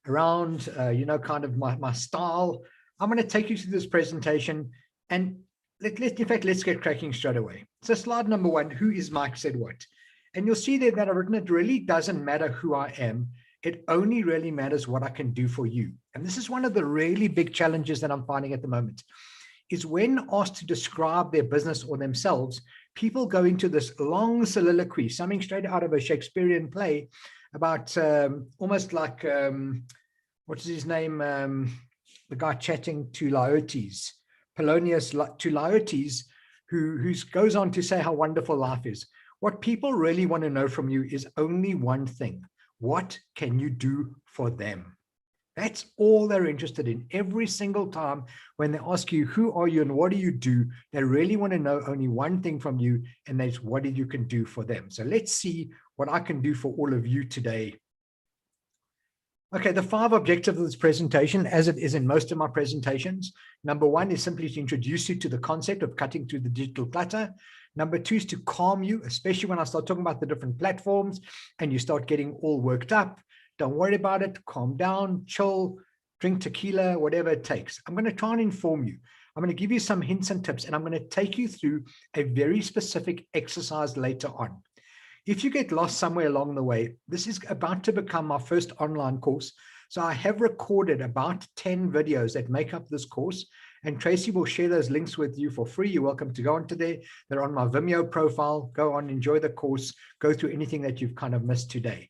around, kind of my style. I'm going to take you through this presentation, and let's get cracking straight away. So slide number 1, who is Mike Said What? And you'll see there that I've written, it really doesn't matter who I am. It only really matters what I can do for you. And this is one of the really big challenges that I'm finding at the moment, is when asked to describe their business or themselves, people go into this long soliloquy, something straight out of a Shakespearean play about almost like, what's his name? The guy chatting to Laertes, Polonius to Laertes, who goes on to say how wonderful life is. What people really want to know from you is only one thing. What can you do for them? That's all they're interested in. Every single time when they ask you, who are you and what do you do, they really want to know only one thing from you, and that's what you can do for them. So let's see what I can do for all of you today. Okay, the 5 objectives of this presentation, as it is in most of my presentations. Number 1 is simply to introduce you to the concept of cutting through the digital clutter. Number 2 is to calm you, especially when I start talking about the different platforms and you start getting all worked up. Don't worry about it. Calm down, chill, drink tequila, whatever it takes. I'm going to try and inform you. I'm going to give you some hints and tips, and I'm going to take you through a very specific exercise later on. If you get lost somewhere along the way, this is about to become my first online course. So I have recorded about 10 videos that make up this course, and Tracy will share those links with you for free. You're welcome to go onto there. They're on my Vimeo profile. Go on, enjoy the course, go through anything that you've kind of missed today.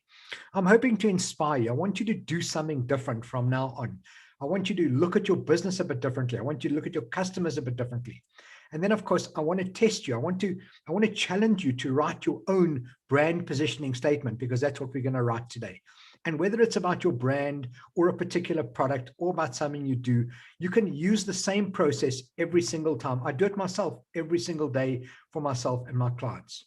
I'm hoping to inspire you. I want you to do something different from now on. I want you to look at your business a bit differently. I want you to look at your customers a bit differently. And then, of course, I want to test you. I want to challenge you to write your own brand positioning statement, because that's what we're going to write today. And whether it's about your brand or a particular product or about something you do, you can use the same process every single time. I do it myself every single day for myself and my clients.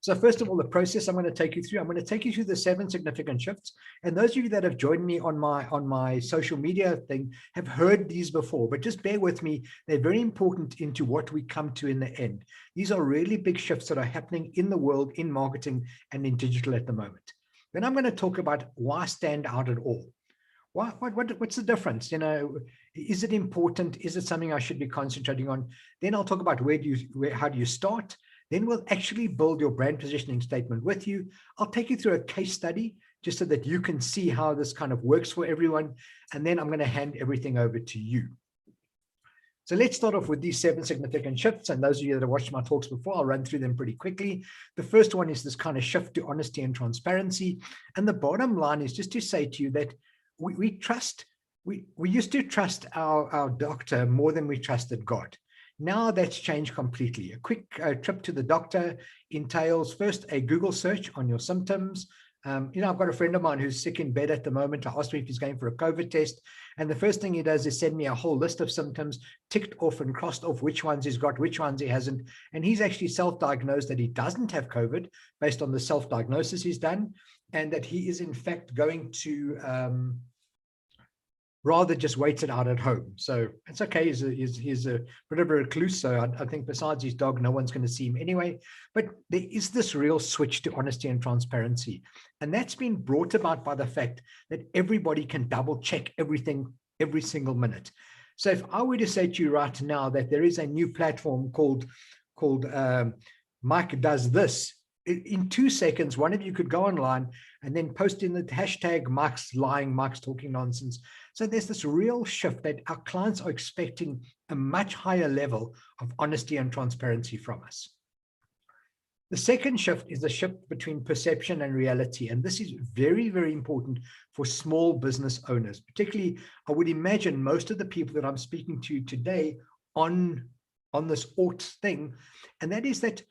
So first of all, the process I'm going to take you through, I'm going to take you through the 7 significant shifts. And those of you that have joined me on my social media thing have heard these before, but just bear with me. They're very important into what we come to in the end. These are really big shifts that are happening in the world, in marketing and in digital at the moment. Then I'm going to talk about why stand out at all. What's the difference? Is it important? Is it something I should be concentrating on? Then I'll talk about how do you start? Then we'll actually build your brand positioning statement with you. I'll take you through a case study just so that you can see how this kind of works for everyone. And then I'm going to hand everything over to you. So let's start off with these 7 significant shifts. And those of you that have watched my talks before, I'll run through them pretty quickly. The first one is this kind of shift to honesty and transparency. And the bottom line is just to say to you that we used to trust our doctor more than we trusted God. Now that's changed completely. A quick trip to the doctor entails first a Google search on your symptoms. I've got a friend of mine who's sick in bed at the moment. I asked him if he's going for a COVID test. And the first thing he does is send me a whole list of symptoms, ticked off and crossed off which ones he's got, which ones he hasn't. And he's actually self-diagnosed that he doesn't have COVID based on the self-diagnosis he's done, and that he is in fact going to rather just wait it out at home. So it's okay. He's a bit of a recluse. So I think besides his dog, no one's going to see him anyway. But there is this real switch to honesty and transparency. And that's been brought about by the fact that everybody can double check everything every single minute. So if I were to say to you right now that there is a new platform called Mike Does This, in 2 seconds, one of you could go online and then post in the hashtag Mike's lying, Mike's talking nonsense. So there's this real shift that our clients are expecting a much higher level of honesty and transparency from us. The second shift is the shift between perception and reality. And this is very, very important for small business owners. Particularly, I would imagine most of the people that I'm speaking to today on this thing, and that is that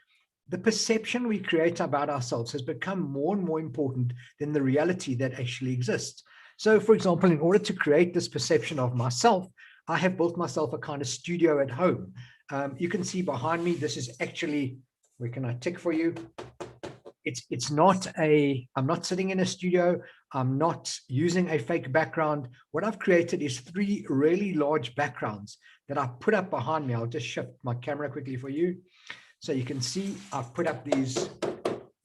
the perception we create about ourselves has become more and more important than the reality that actually exists. So, for example, in order to create this perception of myself, I have built myself a kind of studio at home. You can see behind me, this is actually, where can I tick for you? It's not I'm not sitting in a studio. I'm not using a fake background. What I've created is 3 really large backgrounds that I put up behind me. I'll just shift my camera quickly for you. So you can see I've put up these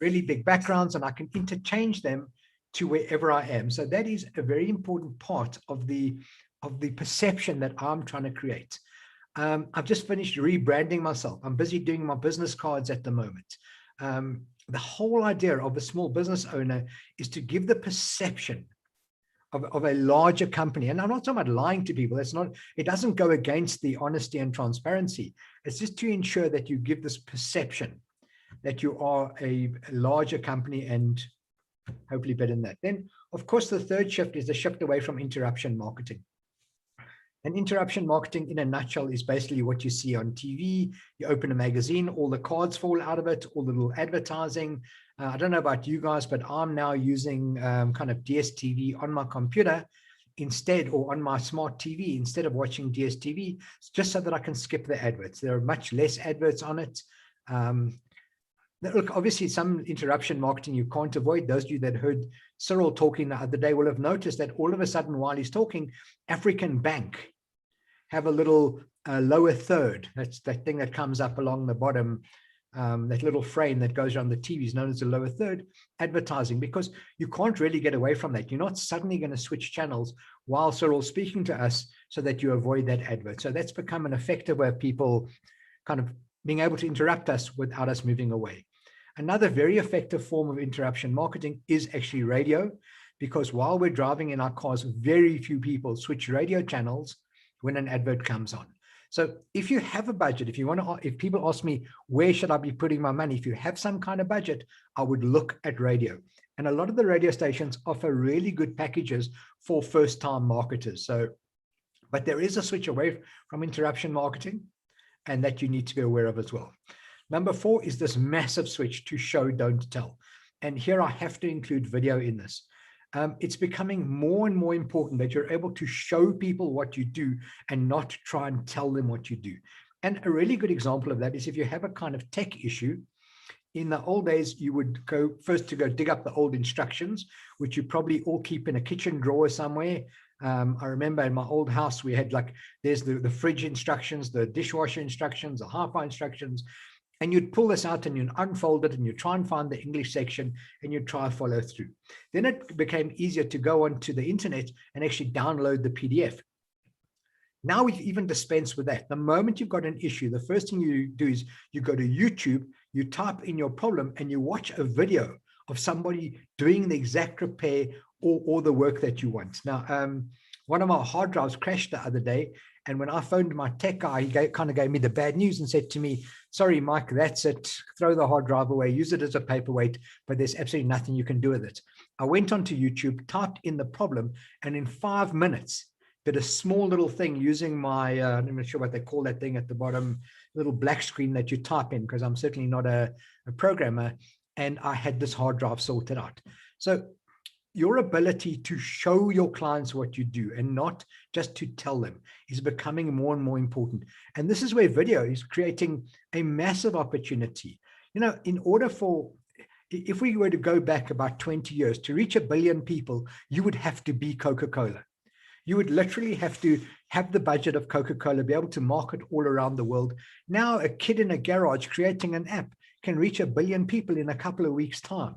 really big backgrounds, and I can interchange them to wherever I am. So that is a very important part of the perception that I'm trying to create. I've just finished rebranding myself. I'm busy doing my business cards at the moment. The whole idea of a small business owner is to give the perception of a larger company. And I'm not talking about lying to people. It doesn't go against the honesty and transparency. It's just to ensure that you give this perception that you are a larger company and hopefully better than that. Then, of course, the third shift is the shift away from interruption marketing. And interruption marketing in a nutshell is basically what you see on TV. You open a magazine, all the cards fall out of it, all the little advertising. I don't know about you guys, but I'm now using kind of DSTV on my computer instead, or on my smart TV instead of watching DSTV, just so that I can skip the adverts. There are much less adverts on it. Look, obviously, some interruption marketing you can't avoid. Those of you that heard Cyril talking the other day will have noticed that all of a sudden, while he's talking, African Bank have a little lower third. That's that thing that comes up along the bottom, that little frame that goes around the TV is known as the lower third advertising, because you can't really get away from that. You're not suddenly going to switch channels while Cyril's speaking to us so that you avoid that advert. So that's become an effective way of people kind of being able to interrupt us without us moving away. Another very effective form of interruption marketing is actually radio, because while we're driving in our cars, very few people switch radio channels when an advert comes on. So if you have a budget, if people ask me, where should I be putting my money? If you have some kind of budget, I would look at radio. And a lot of the radio stations offer really good packages for first-time marketers. So, but there is a switch away from interruption marketing, and that you need to be aware of as well. Number 4 is this massive switch to show, don't tell. And here I have to include video in this. It's becoming more and more important that you're able to show people what you do and not try and tell them what you do. And a really good example of that is if you have a kind of tech issue. In the old days, you would go first to go dig up the old instructions, which you probably all keep in a kitchen drawer somewhere. I remember in my old house, we had there's the fridge instructions, the dishwasher instructions, the hi-fi instructions. And you'd pull this out and you'd unfold it and you try and find the English section and you'd try to follow through. Then it became easier to go onto the internet and actually download the PDF. Now we've even dispensed with that. The moment you've got an issue, the first thing you do is you go to YouTube, you type in your problem and you watch a video of somebody doing the exact repair or the work that you want. Now, one of my hard drives crashed the other day. And when I phoned my tech guy, he kind of gave me the bad news and said to me, sorry, Mike, that's it. Throw the hard drive away, use it as a paperweight, but there's absolutely nothing you can do with it. I went onto YouTube, typed in the problem, and in 5 minutes, did a small little thing using my, I'm not sure what they call that thing at the bottom, little black screen that you type in, because I'm certainly not a programmer. And I had this hard drive sorted out. So your ability to show your clients what you do and not just to tell them is becoming more and more important. And this is where video is creating a massive opportunity. You know, if we were to go back about 20 years, to reach 1 billion people, you would have to be Coca-Cola. You would literally have to have the budget of Coca-Cola, be able to market all around the world. Now, a kid in a garage creating an app can reach 1 billion people in a couple of weeks' time.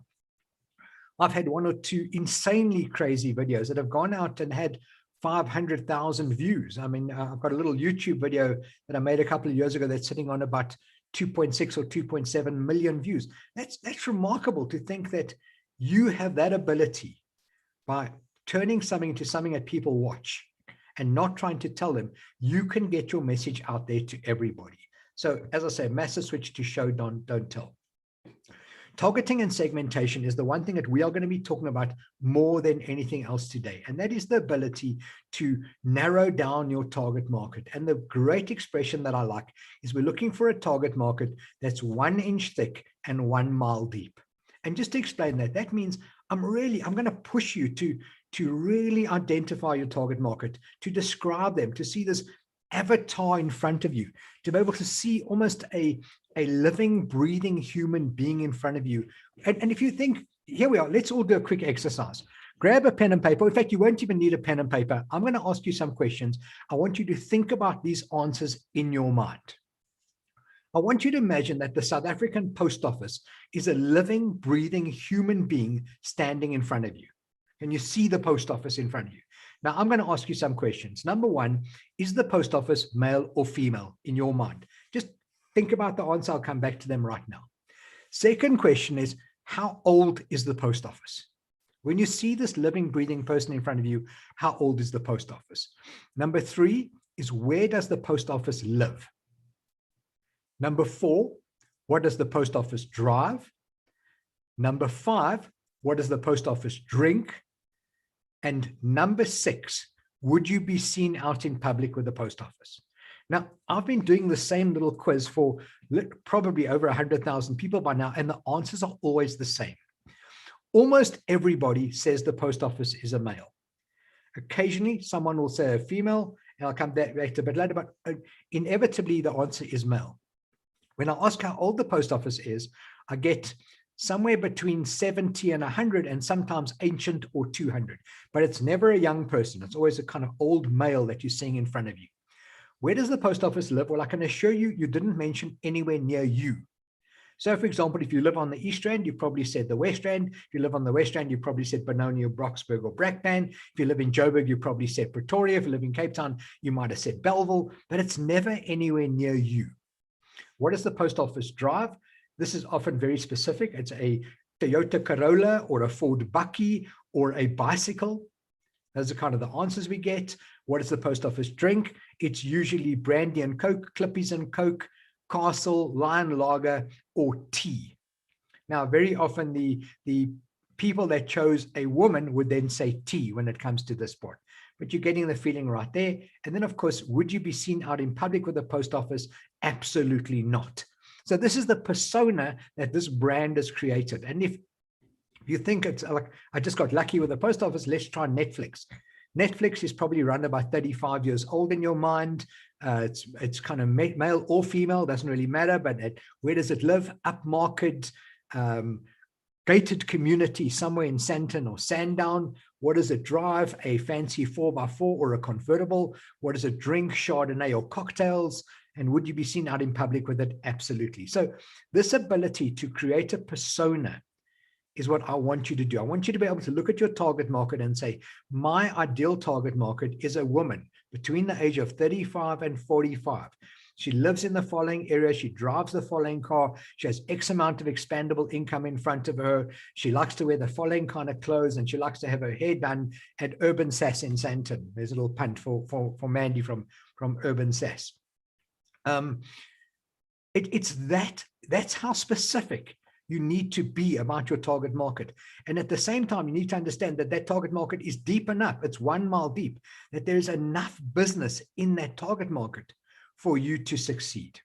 I've had 1 or 2 insanely crazy videos that have gone out and had 500,000 views. I mean, I've got a little YouTube video that I made a couple of years ago that's sitting on about 2.6 or 2.7 million views. That's remarkable to think that you have that ability by turning something into something that people watch and not trying to tell them, you can get your message out there to everybody. So as I say, massive switch to show, don't tell. Targeting and segmentation is the one thing that we are going to be talking about more than anything else today. And that is the ability to narrow down your target market. And the great expression that I like is we're looking for a target market that's 1 inch thick and 1 mile deep. And just to explain that, that means I'm going to push you to really identify your target market, to describe them, to see this avatar in front of you, to be able to see almost a living, breathing human being in front of you. And if you think, here we are, let's all do a quick exercise. Grab a pen and paper. In fact, you won't even need a pen and paper. I'm going to ask you some questions. I want you to think about these answers in your mind. I want you to imagine that the South African Post Office is a living, breathing human being standing in front of you. and you see the post office in front of you. Now, I'm going to ask you some questions. Number one, is the post office male or female in your mind? Just think about the answer. I'll come back to them right now. Second question is, how old is the post office? When you see this living, breathing person in front of you, how old is the post office? Number three is, where does the post office live? Number four, what does the post office drive? Number five, what does the post office drink? And number six, would you be seen out in public with the post office? Now, I've been doing the same little quiz for probably over 100,000 people by now, and the answers are always the same. Almost everybody says the post office is a male. Occasionally, someone will say a female, and I'll come back to a bit later, but inevitably the answer is male. When I ask how old the post office is, I get somewhere between 70 and 100, and sometimes ancient or 200. But it's never a young person. It's always a kind of old male that you're seeing in front of you. Where does the post office live? Well, I can assure you, you didn't mention anywhere near you. So, for example, if you live on the East Rand, you probably said the West Rand. If you live on the West Rand, you probably said Benoni or Broxburg or Brakpan. If you live in Joburg, you probably said Pretoria. If you live in Cape Town, you might have said Belleville, but it's never anywhere near you. What does the post office drive? This is often very specific. It's a Toyota Corolla or a Ford Bucky or a bicycle. Those are kind of the answers we get. What does the post office drink? It's usually brandy and Coke, Clippies and Coke, Castle, Lion Lager, or tea. Now, very often the people that chose a woman would then say tea when it comes to this part. But you're getting the feeling right there. And then, of course, would you be seen out in public with the post office? Absolutely not. So this is the persona that this brand has created. And if you think it's like, I just got lucky with the post office, let's try Netflix. Netflix is probably around about 35 years old in your mind. It's kind of male or female, doesn't really matter, but where does it live? Upmarket, gated community somewhere in Sandton or Sandown. What does it drive? A fancy 4x4 or a convertible? What does it drink? Chardonnay or cocktails? And would you be seen out in public with it? Absolutely. So this ability to create a persona is what I want you to do. I want you to be able to look at your target market and say, my ideal target market is a woman between the age of 35 and 45. She lives in the following area. She drives the following car. She has X amount of expandable income in front of her. She likes to wear the following kind of clothes, and she likes to have her hair done at Urban Sass in Sandton. There's a little punt for Mandy from Urban Sass. That's how specific you need to be about your target market. And at the same time, you need to understand that that target market is deep enough. It's 1 mile deep, that there's enough business in that target market for you to succeed.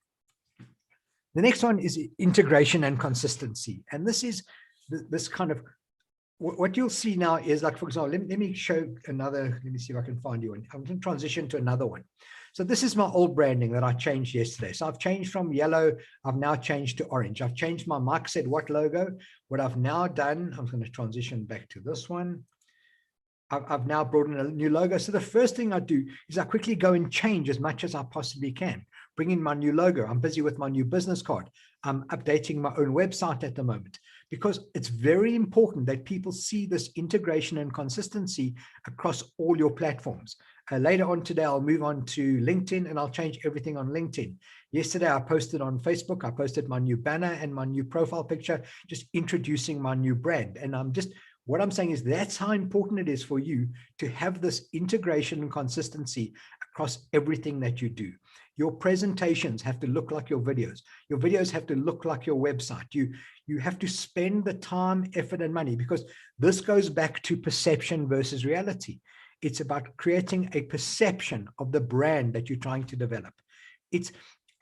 The next one is integration and consistency. And this is this kind of, what you'll see now is, like, for example, let me show another, let me see if I can find you one. I'm going to transition to another one. So this is my old branding that I changed yesterday. So I've changed from yellow, I've now changed to orange. I've changed my Mike Said What logo. What I've now done, I'm going to transition back to this one. I've now brought in a new logo. So the first thing I do is I quickly go and change as much as I possibly can. Bring in my new logo. I'm busy with my new business card. I'm updating my own website at the moment, because it's very important that people see this integration and consistency across all your platforms. Later on today, I'll move on to LinkedIn, and I'll change everything on LinkedIn. Yesterday, I posted on Facebook. I posted my new banner and my new profile picture, just introducing my new brand. And what I'm saying is that's how important it is for you to have this integration and consistency across everything that you do. Your presentations have to look like your videos. Your videos have to look like your website. You have to spend the time, effort, and money, because this goes back to perception versus reality. It's about creating a perception of the brand that you're trying to develop. It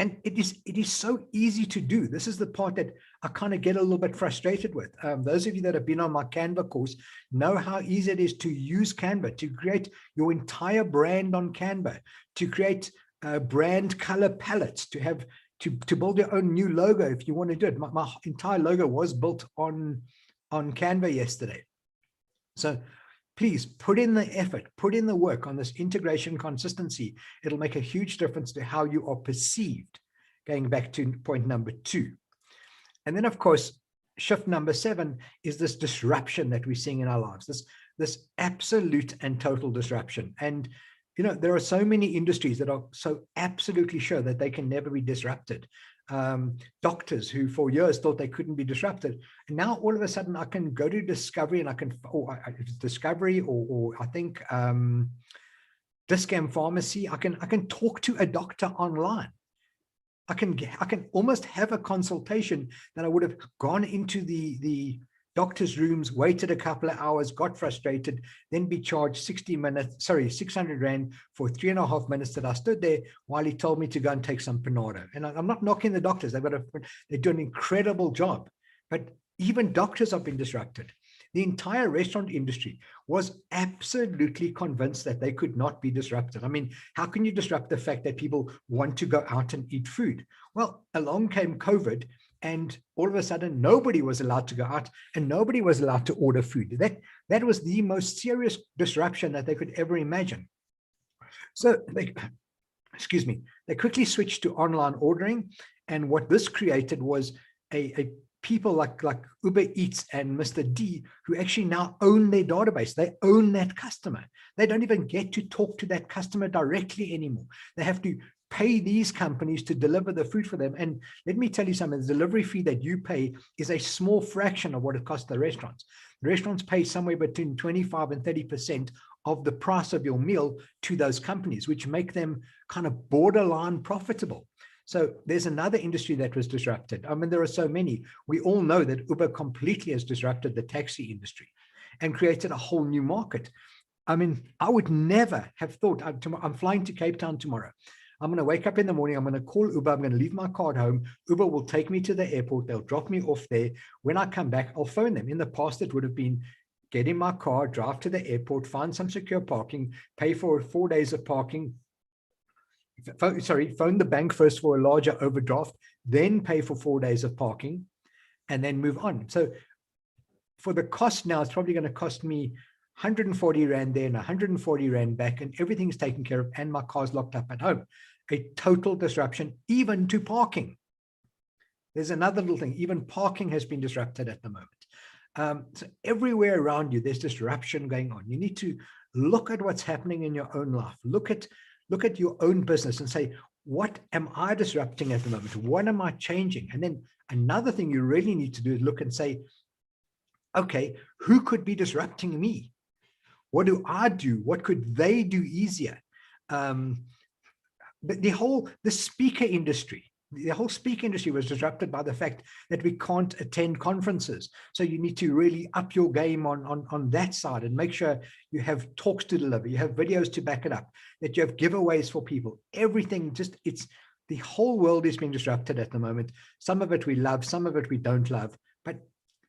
is so easy to do. This is the part that I kind of get a little bit frustrated with. Those of you that have been on my Canva course know how easy it is to use Canva, to create your entire brand on Canva, to create brand color palettes, to build your own new logo if you want to do it. My entire logo was built on Canva yesterday. So please put in the effort, put in the work on this integration consistency. It'll make a huge difference to how you are perceived, going back to point number 2. And then, of course, shift number 7 is this disruption that we're seeing in our lives, this this absolute and total disruption. And, there are so many industries that are so absolutely sure that they can never be disrupted. Doctors who for years thought they couldn't be disrupted. And now all of a sudden I can go to Discovery and I can, Discovery or I think Discam Pharmacy, I can talk to a doctor online. I can almost have a consultation that I would have gone into the doctor's rooms, waited a couple of hours, got frustrated, then be charged 600 Rand for 3.5 minutes that I stood there while he told me to go and take some Panado. And I'm not knocking the doctors. They do an incredible job, but even doctors have been disrupted. The entire restaurant industry was absolutely convinced that they could not be disrupted. I mean, how can you disrupt the fact that people want to go out and eat food? Well, along came COVID, and all of a sudden, nobody was allowed to go out and nobody was allowed to order food. That was the most serious disruption that they could ever imagine. So they quickly switched to online ordering. And what this created was a people like Uber Eats and Mr. D, who actually now own their database. They own that customer. They don't even get to talk to that customer directly anymore. They have to pay these companies to deliver the food for them. And let me tell you something, the delivery fee that you pay is a small fraction of what it costs the restaurants. The restaurants pay somewhere between 25 and 30% of the price of your meal to those companies, which make them kind of borderline profitable. So there's another industry that was disrupted. I mean, there are so many. We all know that Uber completely has disrupted the taxi industry and created a whole new market. I mean, I would never have thought, I'm flying to Cape Town tomorrow. I'm going to wake up in the morning. I'm going to call Uber. I'm going to leave my card home. Uber will take me to the airport. They'll drop me off there. When I come back, I'll phone them. In the past, it would have been get in my car, drive to the airport, find some secure parking, pay for 4 days of parking. Phone the bank first for a larger overdraft, then pay for 4 days of parking, and then move on. So for the cost now, it's probably going to cost me 140 Rand there and 140 Rand back, and everything's taken care of, and my car's locked up at home. A total disruption, even to parking. There's another little thing, even parking has been disrupted at the moment. So everywhere around you, there's disruption going on. You need to look at what's happening in your own life. Look at your own business and say, what am I disrupting at the moment? What am I changing? And then another thing you really need to do is look and say, okay, who could be disrupting me? What do I do? What could they do easier? The speaker industry, the whole speaker industry was disrupted by the fact that we can't attend conferences. So you need to really up your game on that side and make sure you have talks to deliver, you have videos to back it up, that you have giveaways for people. Everything the whole world is being disrupted at the moment. Some of it we love, some of it we don't love, but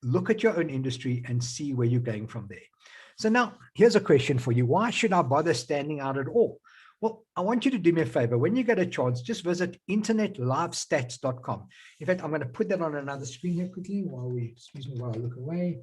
look at your own industry and see where you're going from there. So now here's a question for you. Why should I bother standing out at all? Well, I want you to do me a favor. When you get a chance, just visit internetlivestats.com. In fact, I'm going to put that on another screen here quickly while I look away.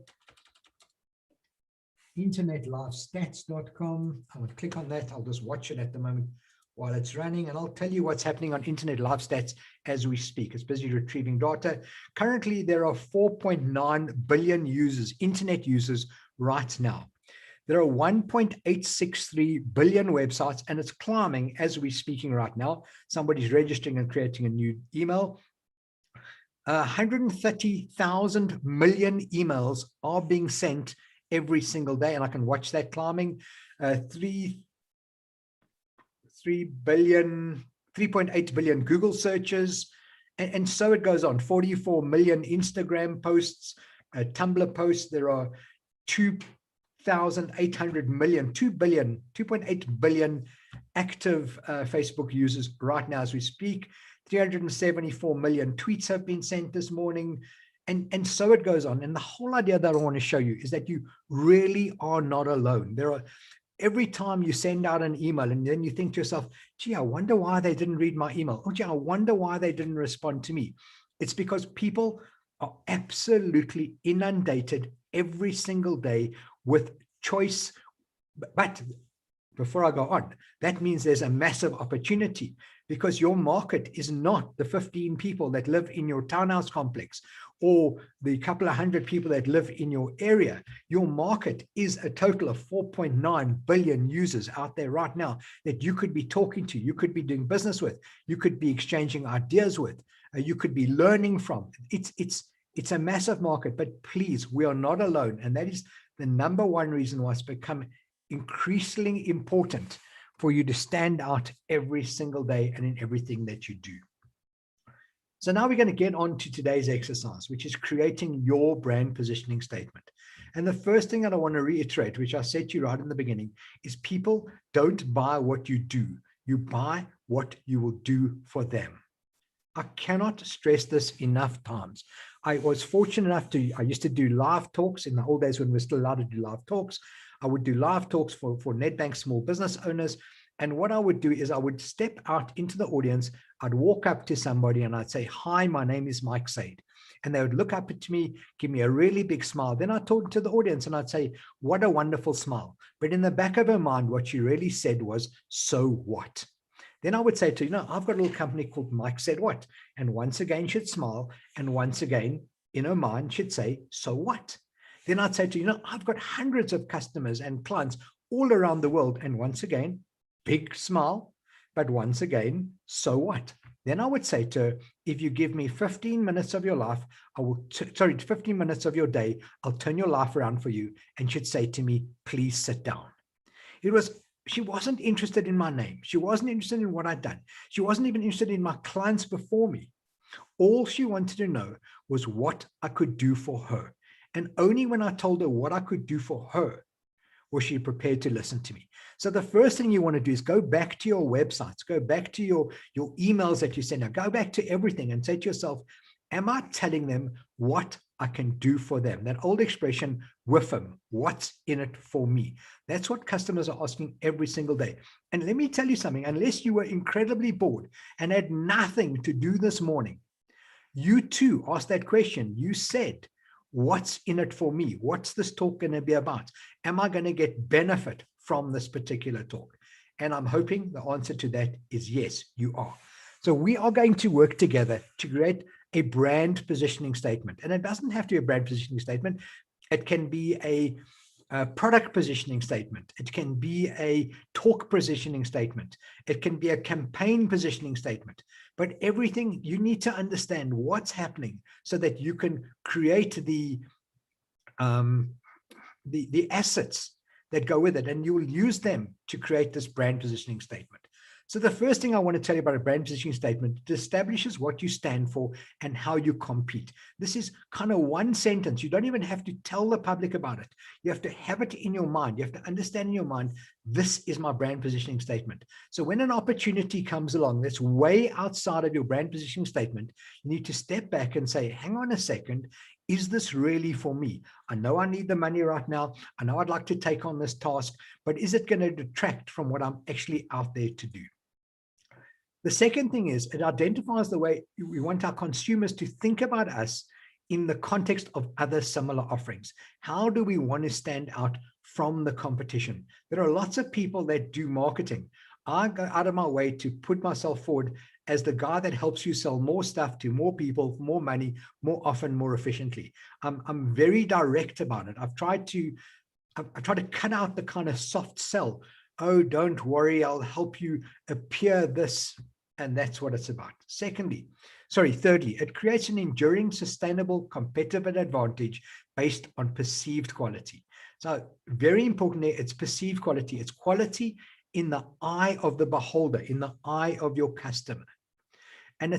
Internetlivestats.com. I'm going to click on that. I'll just watch it at the moment while it's running, and I'll tell you what's happening on Internet Live Stats as we speak. It's busy retrieving data. Currently, there are 4.9 billion users, internet users right now. There are 1.863 billion websites, and it's climbing as we're speaking right now. Somebody's registering and creating a new email. 130,000 million emails are being sent every single day, and I can watch that climbing. 3.8 billion Google searches, and so it goes on. 44 million Instagram posts, Tumblr posts. There are 2.8 billion active Facebook users right now as we speak. 374 million tweets have been sent this morning, and so it goes on. And the whole idea that I want to show you is that you really are not alone. Every time you send out an email and then you think to yourself, gee, I wonder why they didn't read my email. Oh, gee, I wonder why they didn't respond to me. It's because people are absolutely inundated every single day with choice. But before I go on, that means there's a massive opportunity, because your market is not the 15 people that live in your townhouse complex or the couple of hundred people that live in your area. Your market is a total of 4.9 billion users out there right now that you could be talking to, you could be doing business with, you could be exchanging ideas with, you could be learning from. It's a massive market, but please, we are not alone. And that is the number one reason why it's become increasingly important for you to stand out every single day and in everything that you do. So now we're going to get on to today's exercise, which is creating your brand positioning statement. And the first thing that I want to reiterate, which I said to you right in the beginning, is people don't buy what you do. You buy what you will do for them. I cannot stress this enough times. I was fortunate enough I used to do live talks in the old days when we were still allowed to do live talks. I would do live talks for Nedbank small business owners. And what I would do is I would step out into the audience. I'd walk up to somebody and I'd say, "Hi, my name is Mike Said." And they would look up at me, give me a really big smile. Then I'd talk to the audience and I'd say, "What a wonderful smile." But in the back of her mind, what she really said was, "So what?" Then I would say to her, "I've got a little company called Mike Said What?" And once again, she'd smile. And once again, in her mind, she'd say, "So what?" Then I'd say to her, "I've got hundreds of customers and clients all around the world." And once again, big smile, but once again, "So what?" Then I would say to her, "If you give me 15 minutes of your life, 15 minutes of your day, I'll turn your life around for you." And she'd say to me, "Please sit down." She wasn't interested in my name. She wasn't interested in what I'd done. She wasn't even interested in my clients before me. All she wanted to know was what I could do for her. And only when I told her what I could do for her was she prepared to listen to me. So the first thing you want to do is go back to your websites, go back to your emails that you send out, go back to everything and say to yourself, am I telling them what I can do for them? That old expression, with them, what's in it for me? That's what customers are asking every single day. And let me tell you something, unless you were incredibly bored and had nothing to do this morning, you too asked that question. You said, what's in it for me? What's this talk going to be about? Am I going to get benefit from this particular talk? And I'm hoping the answer to that is yes, you are. So we are going to work together to create a brand positioning statement. And it doesn't have to be a brand positioning statement. It can be a product positioning statement. It can be a talk positioning statement. It can be a campaign positioning statement. But everything, you need to understand what's happening so that you can create the assets that go with it, and you will use them to create this brand positioning statement. So the first thing I want to tell you about a brand positioning statement, it establishes what you stand for and how you compete. This is kind of one sentence. You don't even have to tell the public about it. You have to have it in your mind. You have to understand in your mind, this is my brand positioning statement. So when an opportunity comes along that's way outside of your brand positioning statement, you need to step back and say, hang on a second, is this really for me? I know I need the money right now. I know I'd like to take on this task, but is it going to detract from what I'm actually out there to do? The second thing is it identifies the way we want our consumers to think about us in the context of other similar offerings. How do we want to stand out from the competition? There are lots of people that do marketing. I go out of my way to put myself forward as the guy that helps you sell more stuff to more people, more money, more often, more efficiently. I'm very direct about it. I've tried to cut out the kind of soft sell. Oh, don't worry, I'll help you appear this. And that's what it's about. Thirdly, it creates an enduring, sustainable, competitive advantage based on perceived quality. So very importantly, it's perceived quality. It's quality in the eye of the beholder, in the eye of your customer. And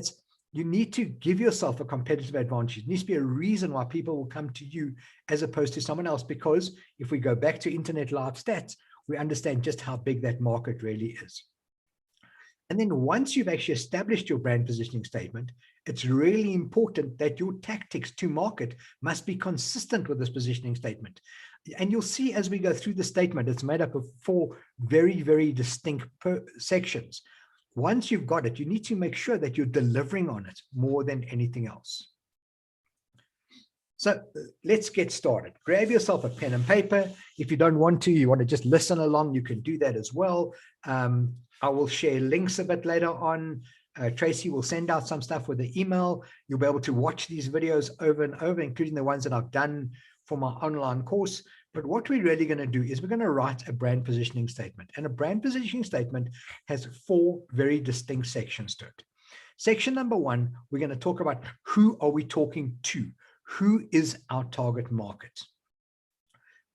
you need to give yourself a competitive advantage. It needs to be a reason why people will come to you as opposed to someone else, because if we go back to Internet Live stats, we understand just how big that market really is. And then once you've actually established your brand positioning statement, it's really important that your tactics to market must be consistent with this positioning statement. And you'll see as we go through the statement, it's made up of 4 very, very distinct sections. Once you've got it, you need to make sure that you're delivering on it more than anything else. So let's get started. Grab yourself a pen and paper. If you don't want to, you want to just listen along, you can do that as well. I will share links a bit later on. Tracy will send out some stuff with the email. You'll be able to watch these videos over and over, including the ones that I've done for my online course. But what we're really going to do is we're going to write a brand positioning statement. And a brand positioning statement has 4 very distinct sections to it. Section number 1, we're going to talk about who are we talking to? Who is our target market?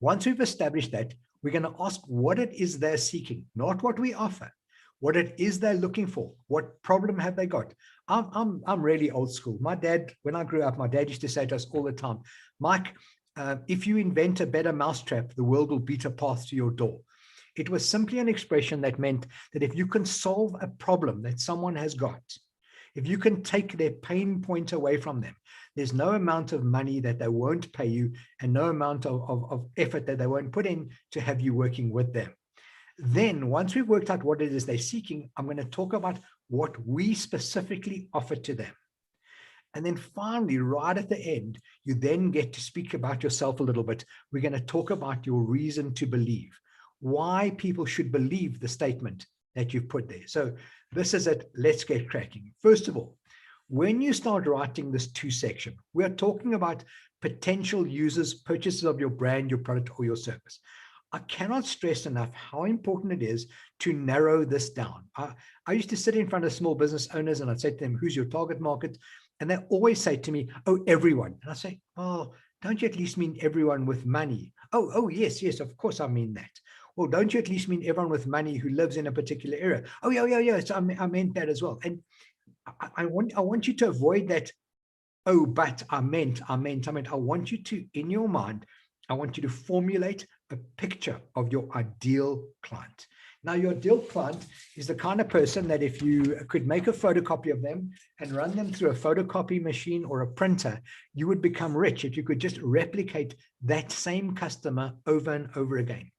Once we've established that, we're going to ask what it is they're seeking, not what we offer, what it is they're looking for, what problem have they got. I'm really old school. My dad, when I grew up, my dad used to say to us all the time, Mike, if you invent a better mousetrap, the world will beat a path to your door. It was simply an expression that meant that if you can solve a problem that someone has got, if you can take their pain point away from them, there's no amount of money that they won't pay you and no amount of effort that they won't put in to have you working with them. Then once we've worked out what it is they're seeking, I'm going to talk about what we specifically offer to them. And then finally, right at the end, you then get to speak about yourself a little bit. We're going to talk about your reason to believe, why people should believe the statement that you've put there. So this is it. Let's get cracking. First of all, when you start writing this 2 section, we are talking about potential users, purchases of your brand, your product, or your service. I cannot stress enough how important it is to narrow this down. I used to sit in front of small business owners and I'd say to them, who's your target market? And they always say to me, oh, everyone. And I say, oh, don't you at least mean everyone with money? Oh, yes, of course I mean that. Well, don't you at least mean everyone with money who lives in a particular area? Oh, yeah. So I meant that as well. And I want you to avoid that. Oh, but I meant. I want you to, in your mind, I want you to formulate a picture of your ideal client. Now, your ideal client is the kind of person that if you could make a photocopy of them and run them through a photocopy machine or a printer, you would become rich if you could just replicate that same customer over and over again.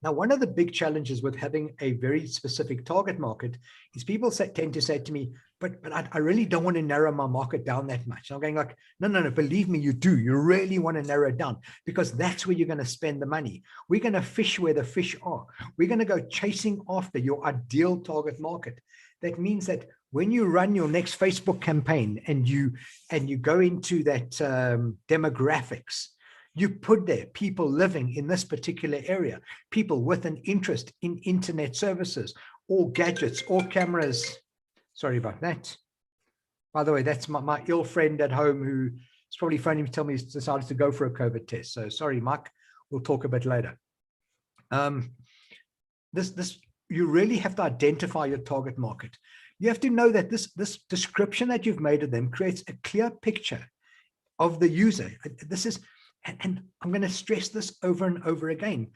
Now, one of the big challenges with having a very specific target market is people tend to say to me, but I really don't want to narrow my market down that much. And I'm going like, no, believe me, you do. You really want to narrow it down because that's where you're going to spend the money. We're going to fish where the fish are. We're going to go chasing after your ideal target market. That means that when you run your next Facebook campaign and you go into that demographics, you put there people living in this particular area, people with an interest in internet services or gadgets or cameras. Sorry about that. By the way, that's my ill friend at home who is probably phoning me to tell me he's decided to go for a COVID test. So sorry, Mike, we'll talk a bit later. You really have to identify your target market. You have to know that this description that you've made of them creates a clear picture of the user. This is, and I'm going to stress this over and over again.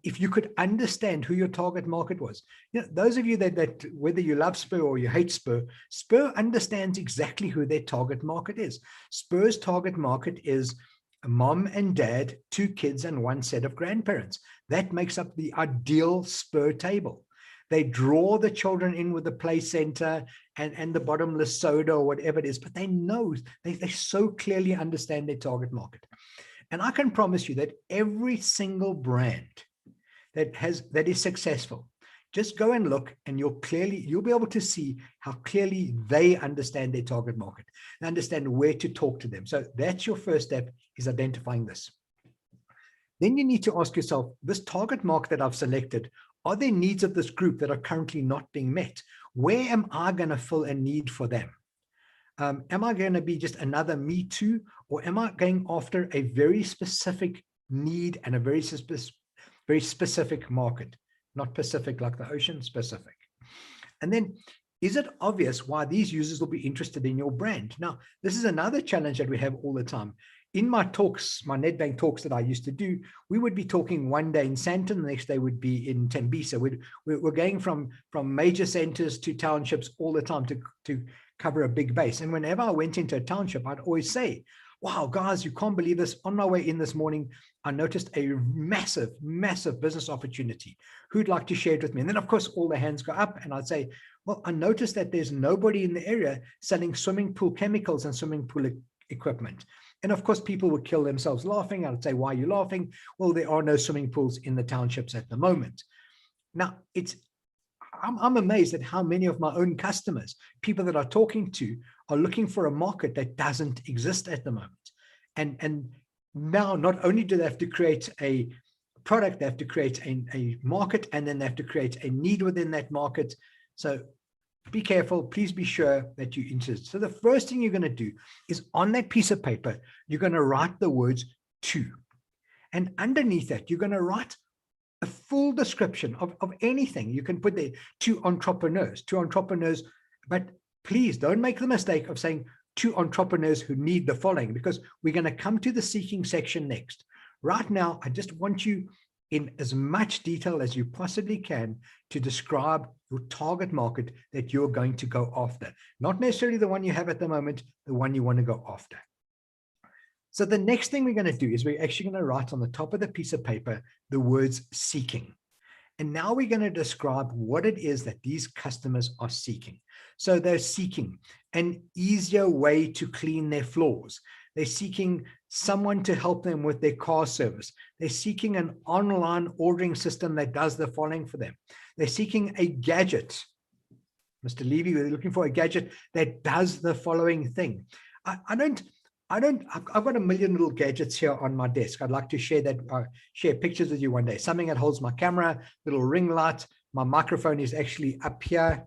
If you could understand who your target market was, those of you that whether you love Spur or you hate Spur, Spur understands exactly who their target market is. Spur's target market is a mom and dad, 2 kids, and 1 set of grandparents. That makes up the ideal Spur table. They draw the children in with the play center and the bottomless soda or whatever it is, but they know, they so clearly understand their target market. And I can promise you that every single brand that is successful, just go and look and you'll be able to see how clearly they understand their target market and understand where to talk to them. So that's your first step, is identifying this. Then you need to ask yourself, this target market that I've selected, are there needs of this group that are currently not being met? Where am I going to fill a need for them? Am I going to be just another me too, or am I going after a very specific need and a very specific market, not Pacific like the ocean, specific? And then, is it obvious why these users will be interested in your brand? Now, this is another challenge that we have all the time. In my talks, my NetBank talks that I used to do, we would be talking one day in Sandton, the next day would be in Tembisa. We're going from major centers to townships all the time to cover a big base. And whenever I went into a township, I'd always say, wow, guys, you can't believe this. On my way in this morning, I noticed a massive, massive business opportunity. Who'd like to share it with me? And then, of course, all the hands go up and I'd say, well, I noticed that there's nobody in the area selling swimming pool chemicals and swimming pool equipment. And of course, people would kill themselves laughing. I would say, why are you laughing? Well, there are no swimming pools in the townships at the moment. Now, I'm amazed at how many of my own customers, people that are talking to, are looking for a market that doesn't exist at the moment. And now not only do they have to create a product, they have to create a market, and then they have to create a need within that market. So be careful. Please be sure that you insist. So the first thing you're going to do is on that piece of paper, you're going to write the words to. And underneath that, you're going to write a full description of anything. You can put there to entrepreneurs, but please don't make the mistake of saying to entrepreneurs who need the following, because we're going to come to the seeking section next. Right now, I just want you in as much detail as you possibly can to describe your target market that you're going to go after. Not necessarily the one you have at the moment, the one you want to go after. So the next thing we're going to do is we're actually going to write on the top of the piece of paper the words seeking. And now we're going to describe what it is that these customers are seeking. So they're seeking an easier way to clean their floors. They're seeking someone to help them with their car service. They're seeking an online ordering system that does the following for them. They're seeking a gadget. Mr. Levy, we're looking for a gadget that does the following thing. I've got a million little gadgets here on my desk. I'd like to share pictures with you one day. Something that holds my camera, little ring light. My microphone is actually up here,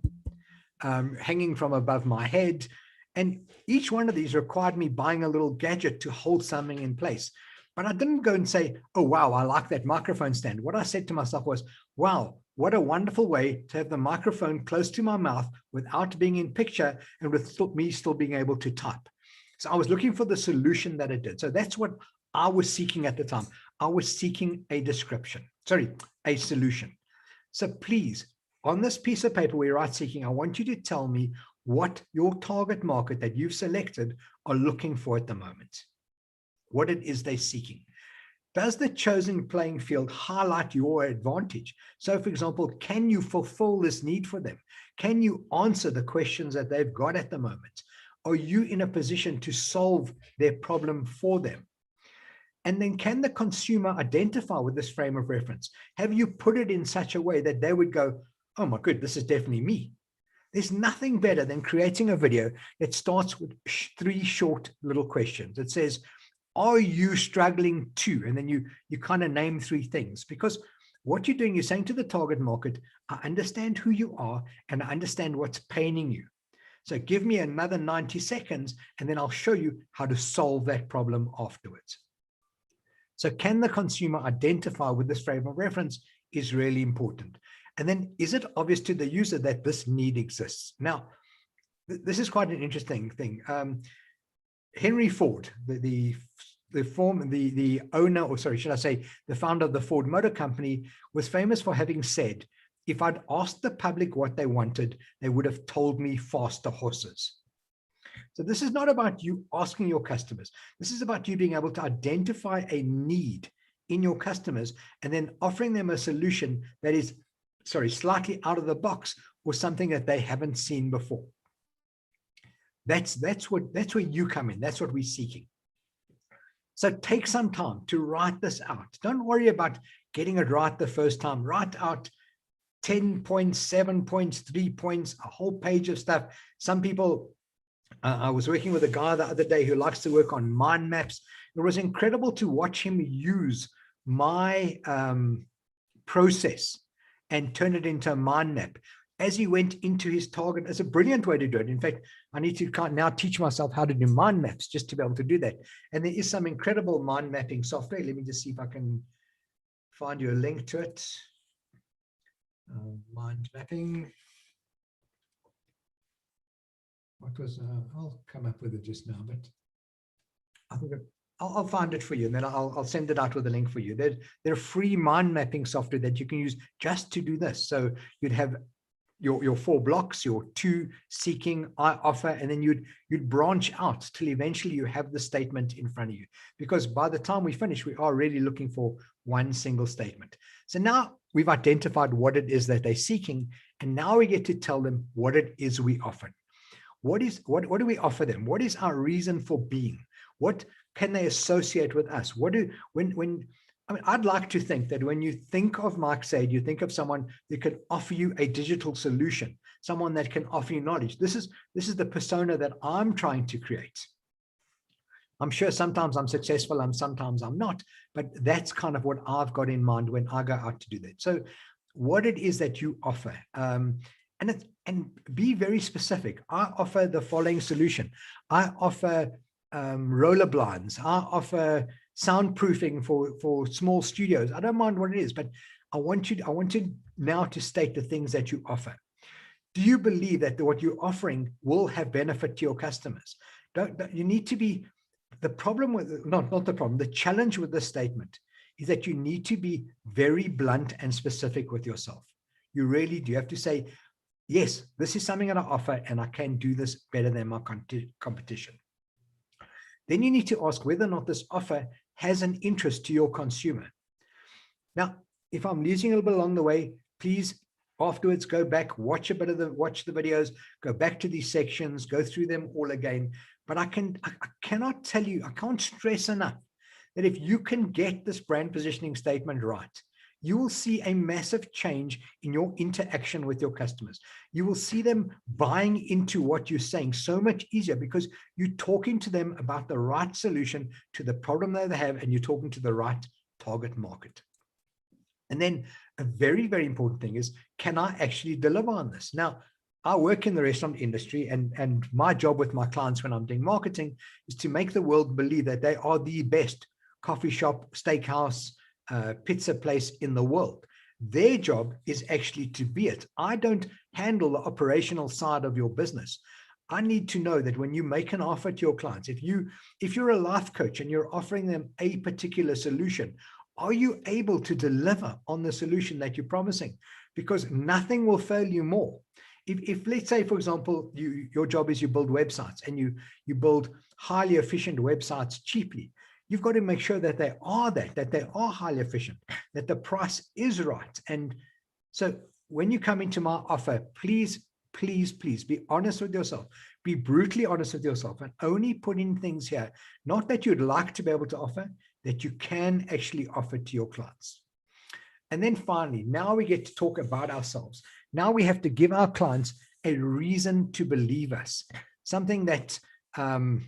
hanging from above my head. And each one of these required me buying a little gadget to hold something in place. But I didn't go and say, oh, wow, I like that microphone stand. What I said to myself was, wow, what a wonderful way to have the microphone close to my mouth without being in picture and with me still being able to type. So I was looking for the solution that it did. So that's what I was seeking at the time. I was seeking a solution. So please, on this piece of paper where you write seeking, I want you to tell me what your target market that you've selected are looking for at the moment, what it is they're seeking. Does the chosen playing field highlight your advantage? So, for example, can you fulfill this need for them? Can you answer the questions that they've got at the moment? Are you in a position to solve their problem for them? And then can the consumer identify with this frame of reference? Have you put it in such a way that they would go, oh my good, this is definitely me. There's nothing better than creating a video that starts with 3 short little questions. It says, are you struggling to? And then you kind of name 3 things, because what you're doing, you're saying to the target market, I understand who you are and I understand what's paining you. So give me another 90 seconds and then I'll show you how to solve that problem afterwards. So can the consumer identify with this frame of reference is really important. And then is it obvious to the user that this need exists? Now, this is quite an interesting thing. Henry Ford, the owner, or sorry, should I say, the founder of the Ford Motor Company, was famous for having said, if I'd asked the public what they wanted, they would have told me faster horses. So this is not about you asking your customers. This is about you being able to identify a need in your customers and then offering them a solution that is, slightly out of the box or something that they haven't seen before. That's where you come in. That's what we're seeking. So take some time to write this out. Don't worry about getting it right the first time. Write out 10 points, 7 points, 3 points, a whole page of stuff. Some people, I was working with a guy the other day who likes to work on mind maps. It was incredible to watch him use my process and turn it into a mind map as he went into his target. It's a brilliant way to do it. In fact, I need to now teach myself how to do mind maps just to be able to do that. And there is some incredible mind mapping software. Let me just see if I can find you a link to it. Mind mapping. What was, I'll come up with it just now, but I think I'll find it for you and then I'll send it out with a link for you. There are free mind mapping software that you can use just to do this. So you'd have your 4 blocks, your 2 seeking, I offer, and then you'd branch out till eventually you have the statement in front of you. Because by the time we finish, we are really looking for one single statement. So now we've identified what it is that they're seeking, and now we get to tell them what it is we offer. What do we offer them? What is our reason for being? What can they associate with us? I mean, I'd like to think that when you think of Mike Said, you think of someone that can offer you a digital solution, someone that can offer you knowledge. This is the persona that I'm trying to create. I'm sure sometimes I'm successful and sometimes I'm not, but that's kind of what I've got in mind when I go out to do that. So what it is that you offer, and be very specific. I offer the following solution. I offer roller blinds. I offer soundproofing for small studios. I don't mind what it is, but I want you now to state the things that you offer. Do you believe that what you're offering will have benefit to your customers? You need to be, the problem with, not the problem, the challenge with this statement is that you need to be very blunt and specific with yourself. You really do. You have to say, yes, this is something that I offer and I can do this better than my competition. Then you need to ask whether or not this offer has an interest to your consumer. Now, if I'm losing a little bit along the way, please afterwards go back, watch the videos, go back to these sections, go through them all again. But I cannot tell you, I can't stress enough that if you can get this brand positioning statement right, you will see a massive change in your interaction with your customers. You will see them buying into what you're saying so much easier because you're talking to them about the right solution to the problem that they have, and you're talking to the right target market. And then a very, very important thing is, can I actually deliver on this? Now, I work in the restaurant industry, and my job with my clients when I'm doing marketing is to make the world believe that they are the best coffee shop, steakhouse, pizza place in the world. Their job is actually to be it. I don't handle the operational side of your business. I need to know that when you make an offer to your clients, if you're a life coach and you're offering them a particular solution, are you able to deliver on the solution that you're promising? Because nothing will fail you more. If let's say, for example, your job is you build websites and you build highly efficient websites cheaply, you've got to make sure that they are highly efficient, that the price is right. And so when you come into my offer, please, please, please be honest with yourself. Be brutally honest with yourself and only put in things here, not that you'd like to be able to offer, that you can actually offer to your clients. And then finally, now we get to talk about ourselves. Now we have to give our clients a reason to believe us, something that kind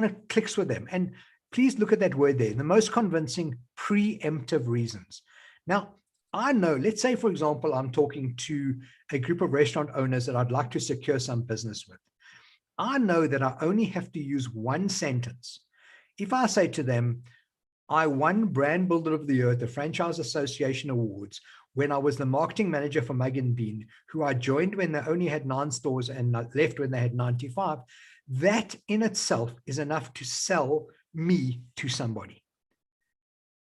of clicks with them. And please look at that word there, the most convincing preemptive reasons. Now, I know, let's say, for example, I'm talking to a group of restaurant owners that I'd like to secure some business with. I know that I only have to use one sentence. If I say to them, I won Brand Builder of the Year at the Franchise Association Awards when I was the marketing manager for Mug and Bean, who I joined when they only had 9 stores and left when they had 95, that in itself is enough to sell me to somebody.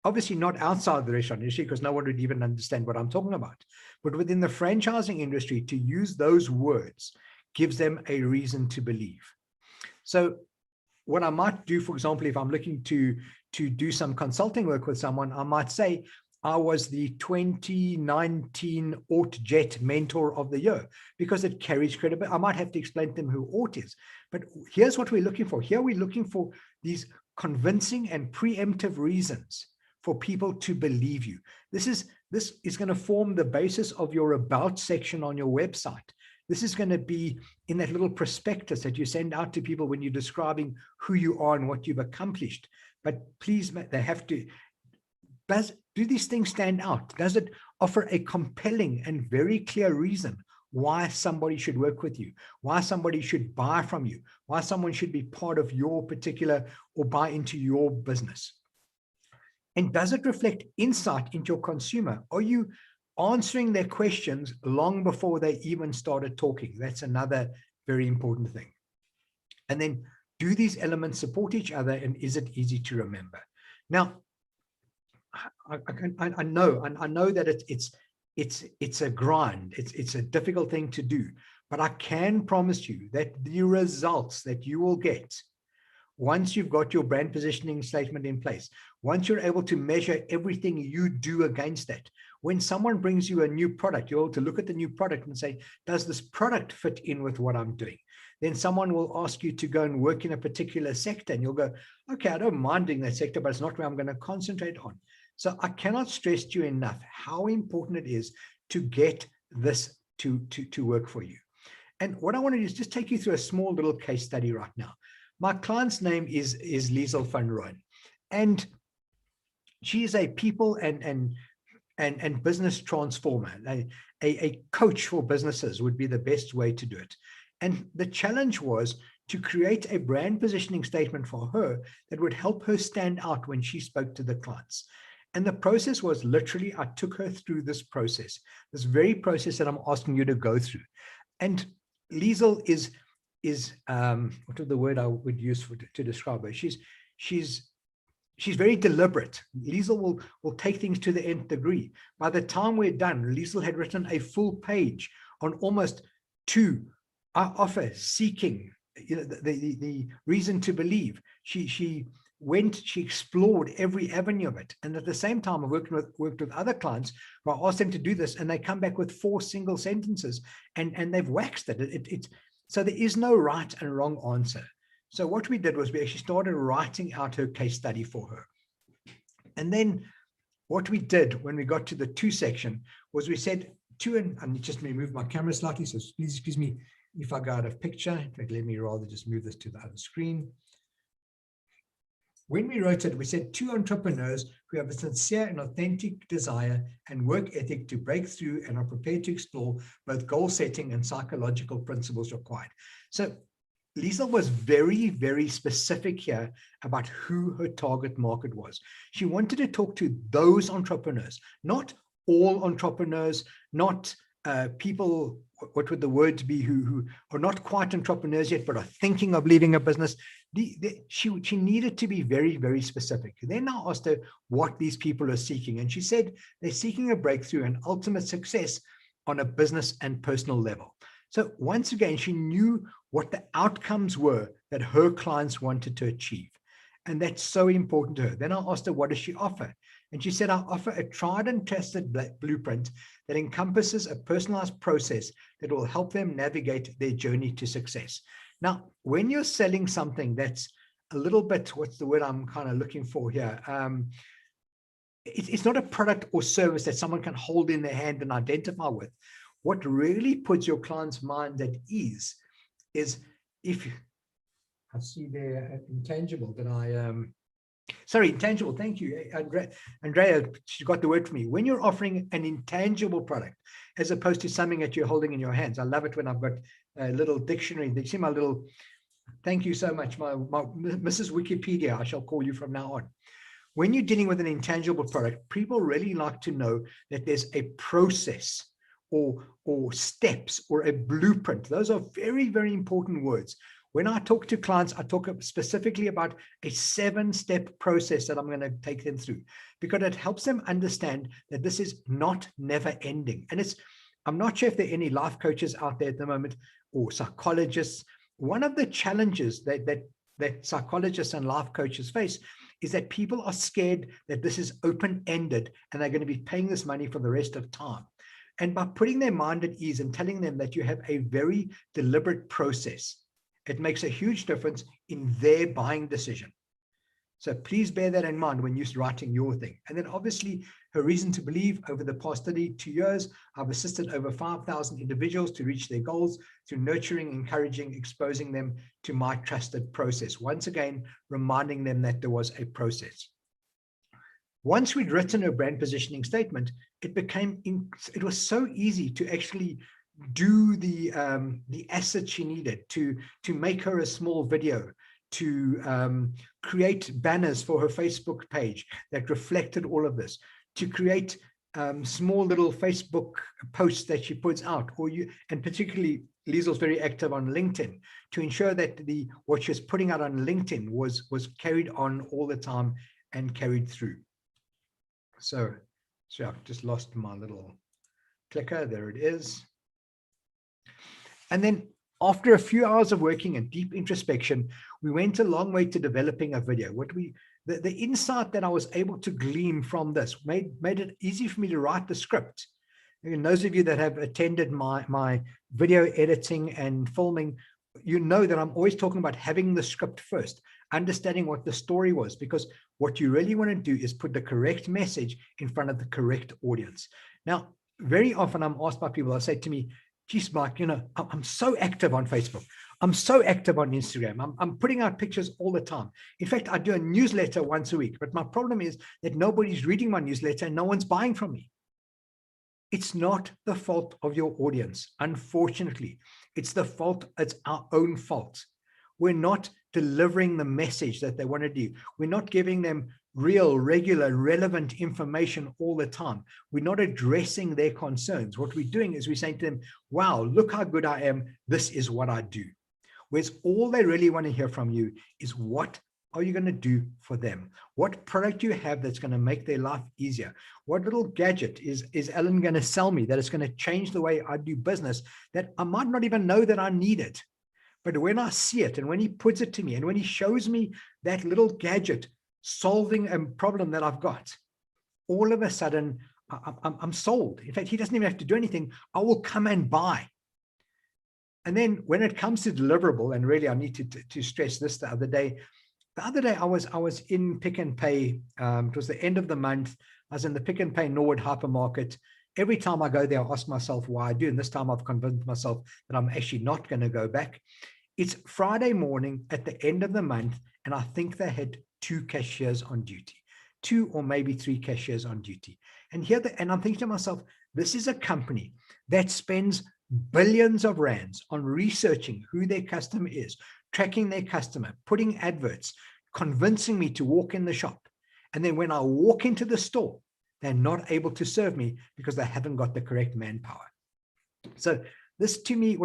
Obviously not outside the restaurant industry, because no one would even understand what I'm talking about. But within the franchising industry, to use those words gives them a reason to believe. So what I might do, for example, if I'm looking to do some consulting work with someone, I might say, I was the 2019 AutoJet Mentor of the Year, because it carries credibility. I might have to explain to them who Aut is. But here's what we're looking for. Here we're looking for these convincing and preemptive reasons for people to believe you. This is going to form the basis of your about section on your website. This is going to be in that little prospectus that you send out to people when you're describing who you are and what you've accomplished. But please, they have to, do these things stand out? Does it offer a compelling and very clear reason why somebody should work with you, why somebody should buy from you, why someone should be part of your particular or buy into your business? And does it reflect insight into your consumer? Are you answering their questions long before they even started talking? That's another very important thing. And then, do these elements support each other, and is it easy to remember? Now, I know that it's a grind. It's a difficult thing to do, but I can promise you that the results that you will get once you've got your brand positioning statement in place, once you're able to measure everything you do against that, when someone brings you a new product, you're able to look at the new product and say, does this product fit in with what I'm doing? then someone will ask you to go and work in a particular sector, and you'll go, okay, I don't mind doing that sector, but it's not where I'm going to concentrate on. So I cannot stress to you enough how important it is to get this to work for you. And what I want to do is just take you through a small little case study right now. My client's name is Liesel van Rooyen, and she is a people and business transformer. A coach for businesses would be the best way to do it. And the challenge was to create a brand positioning statement for her that would help her stand out when she spoke to the clients. And the process was literally, I took her through this process, this very process that I'm asking you to go through. And Liesel is what was the word I would use to describe her? She's very deliberate. Liesel will take things to the nth degree. By the time we're done, Liesel had written a full page on almost two offer seeking, the reason to believe. She explored every avenue of it. And at the same time, I worked with other clients who I asked them to do this, and they come back with 4 single sentences, and they've waxed it. So there is no right and wrong answer. So what we did was we actually started writing out her case study for her. And then what we did when we got to the 2 section was we said and just let me move my camera slightly, so please excuse me if I go out of picture. In fact, let me rather just move this to the other screen. When we wrote it, we said 2 entrepreneurs who have a sincere and authentic desire and work ethic to break through and are prepared to explore both goal setting and psychological principles required. So Liesel was very, very specific here about who her target market was. She wanted to talk to those entrepreneurs, not all entrepreneurs, not people, what would the words be, who are not quite entrepreneurs yet, but are thinking of leaving a business. She needed to be very, very specific. Then I asked her what these people are seeking. And she said they're seeking a breakthrough and ultimate success on a business and personal level. So once again, she knew what the outcomes were that her clients wanted to achieve. And that's so important to her. Then I asked her, what does she offer? And she said, I offer a tried and tested blueprint that encompasses a personalized process that will help them navigate their journey to success. Now, when you're selling something that's a little bit, what's the word I'm kind of looking for here? It's not a product or service that someone can hold in their hand and identify with. What really puts your client's mind at ease is if I see there intangible that intangible. Thank you, Andrea. She got the word for me. When you're offering an intangible product, as opposed to something that you're holding in your hands. I love it when I've got a little dictionary. You see my little, thank you so much, my Mrs. Wikipedia, I shall call you from now on. When you're dealing with an intangible product, people really like to know that there's a process or steps or a blueprint. Those are very, very important words. When I talk to clients, I talk specifically about a 7-step process that I'm going to take them through, because it helps them understand that this is not never ending. And I'm not sure if there are any life coaches out there at the moment or psychologists. One of the challenges that psychologists and life coaches face is that people are scared that this is open-ended and they're going to be paying this money for the rest of time. And by putting their mind at ease and telling them that you have a very deliberate process, it makes a huge difference in their buying decision. So please bear that in mind when you're writing your thing. And then obviously her reason to believe: over the past 32 years, I've assisted over 5,000 individuals to reach their goals through nurturing, encouraging, exposing them to my trusted process. Once again, reminding them that there was a process. Once we'd written a brand positioning statement, it was so easy to actually do the assets she needed to make her a small video, to create banners for her Facebook page that reflected all of this, to create small little Facebook posts that she puts out, and particularly Liesel's very active on LinkedIn, to ensure that what she was putting out on LinkedIn was carried on all the time and carried through. So I've just lost my little clicker. There it is. And then after a few hours of working and deep introspection, we went a long way to developing a video. The insight that I was able to glean from this made it easy for me to write the script. And those of you that have attended my video editing and filming you know that I'm always talking about having the script first, understanding what the story was, because what you really want to do is put the correct message in front of the correct audience. Now, very often I'm asked by people, they'll say to me, geez, Mike, you know, I'm so active on Facebook. I'm so active on Instagram. I'm putting out pictures all the time. In fact, I do a newsletter once a week, but my problem is that nobody's reading my newsletter and no one's buying from me. It's not the fault of your audience. Unfortunately, it's our own fault. We're not delivering the message that they want to do. We're not giving them real, regular, relevant information all the time. We're not addressing their concerns. What we're doing is we're saying to them, wow, look how good I am. This is what I do. Whereas all they really want to hear from you is, what are you going to do for them? What product do you have that's going to make their life easier? What little gadget is Ellen going to sell me that is going to change the way I do business, that I might not even know that I need it? But when I see it, and when he puts it to me, and when he shows me that little gadget solving a problem that I've got, all of a sudden I'm sold. In fact, he doesn't even have to do anything. I will come and buy. And then when it comes to deliverable, and really I need to stress this, the other day I was in Pick n Pay. It was the end of the month. I was in the Pick n Pay Norwood hypermarket. Every time I go there, I ask myself why I do. And this time I've convinced myself that I'm actually not going to go back. It's Friday morning at the end of the month, and I think they had 2 cashiers on duty, 2 or maybe 3 cashiers on duty. And and I'm thinking to myself, this is a company that spends billions of rands on researching who their customer is, tracking their customer, putting adverts, convincing me to walk in the shop. And then when I walk into the store, they're not able to serve me because they haven't got the correct manpower. So this to me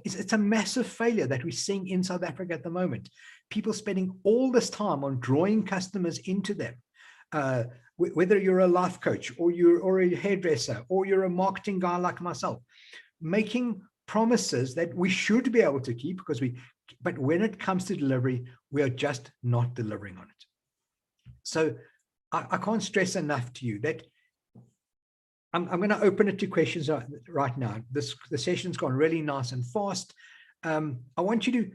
it's a massive failure that we're seeing in South Africa at the moment. People spending all this time on drawing customers into them. Whether you're a life coach or you're a hairdresser or you're a marketing guy like myself, making promises that we should be able to keep, but when it comes to delivery, we are just not delivering on it. So I can't stress enough to you that I'm going to open it to questions right now. The session's gone really nice and fast. I want you to,